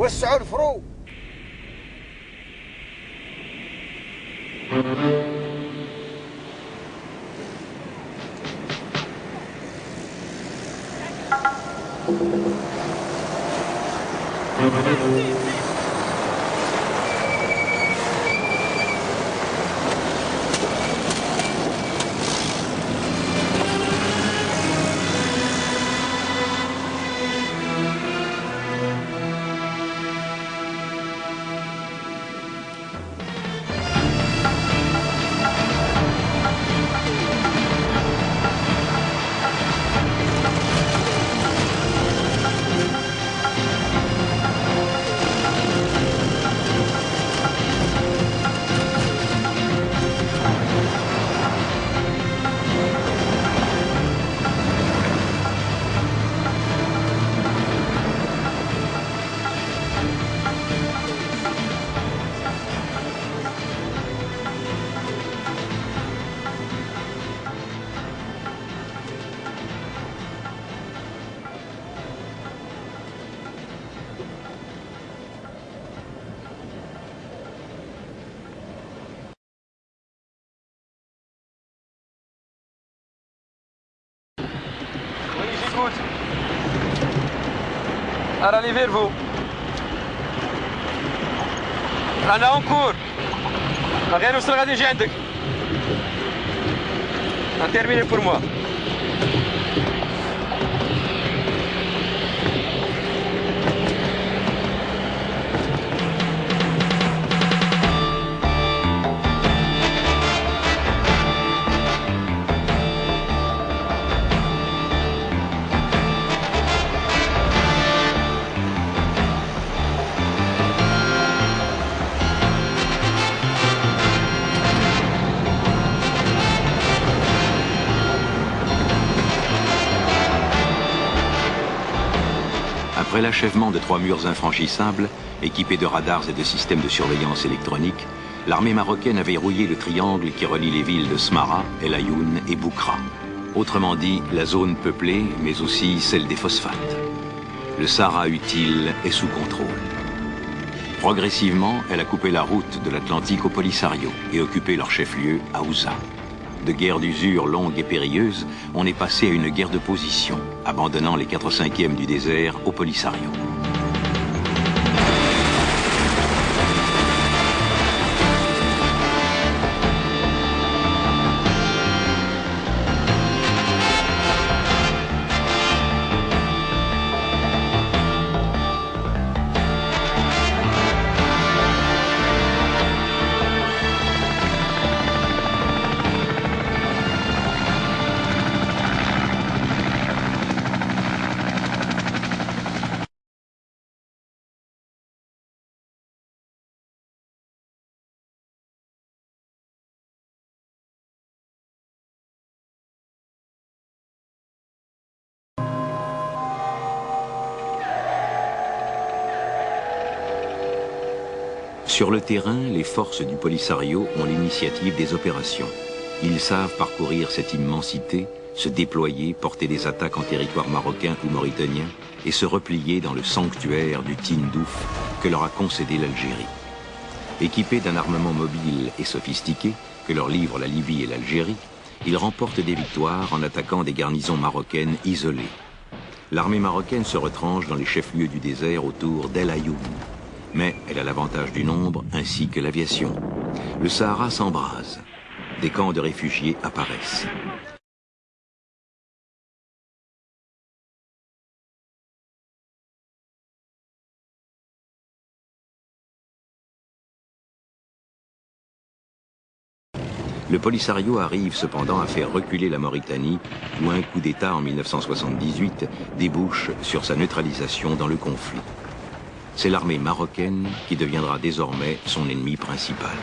وسعوا الفرو. Allez vers vous. أنا أنكر. Rien ne sera de gente. Terminez pour moi. Après l'achèvement de 3 murs infranchissables, équipés de radars et de systèmes de surveillance électronique, l'armée marocaine avait rouillé le triangle qui relie les villes de Smara, El Ayoun et Boukra. Autrement dit, la zone peuplée, mais aussi celle des phosphates. Le Sahara utile est sous contrôle. Progressivement, elle a coupé la route de l'Atlantique au Polisario et occupé leur chef-lieu à Ouza. De guerre d'usure longue et périlleuse, on est passé à une guerre de position, abandonnant les 4/5 du désert au Polisario. Sur le terrain, les forces du Polisario ont l'initiative des opérations. Ils savent parcourir cette immensité, se déployer, porter des attaques en territoire marocain ou mauritanien et se replier dans le sanctuaire du Tindouf que leur a concédé l'Algérie. Équipés d'un armement mobile et sophistiqué que leur livrent la Libye et l'Algérie, ils remportent des victoires en attaquant des garnisons marocaines isolées. L'armée marocaine se retranche dans les chefs-lieux du désert autour d'El Ayoun. Mais elle a l'avantage du nombre ainsi que l'aviation. Le Sahara s'embrase. Des camps de réfugiés apparaissent. Le Polisario arrive cependant à faire reculer la Mauritanie, où un coup d'État en 1978 débouche sur sa neutralisation dans le conflit. C'est l'armée marocaine qui deviendra désormais son ennemi principal.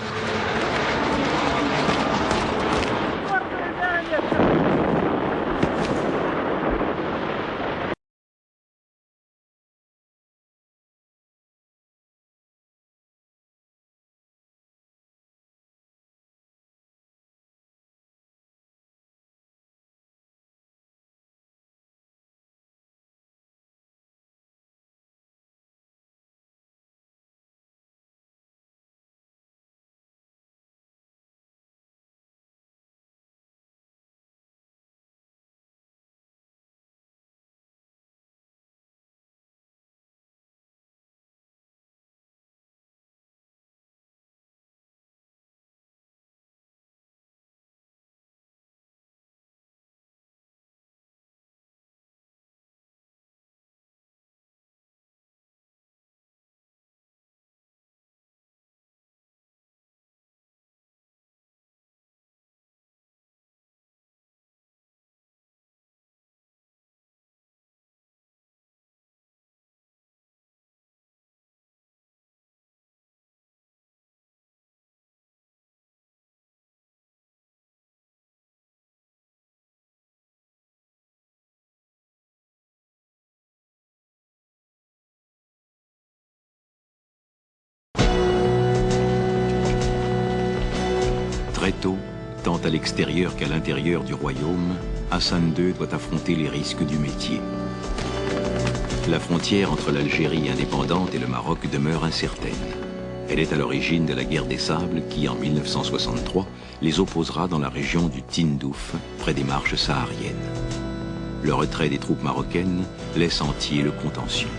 à l'extérieur qu'à l'intérieur du royaume, Hassan II doit affronter les risques du métier. La frontière entre l'Algérie indépendante et le Maroc demeure incertaine. Elle est à l'origine de la guerre des sables qui, en 1963, les opposera dans la région du Tindouf, près des marches sahariennes. Le retrait des troupes marocaines laisse entier le contentieux.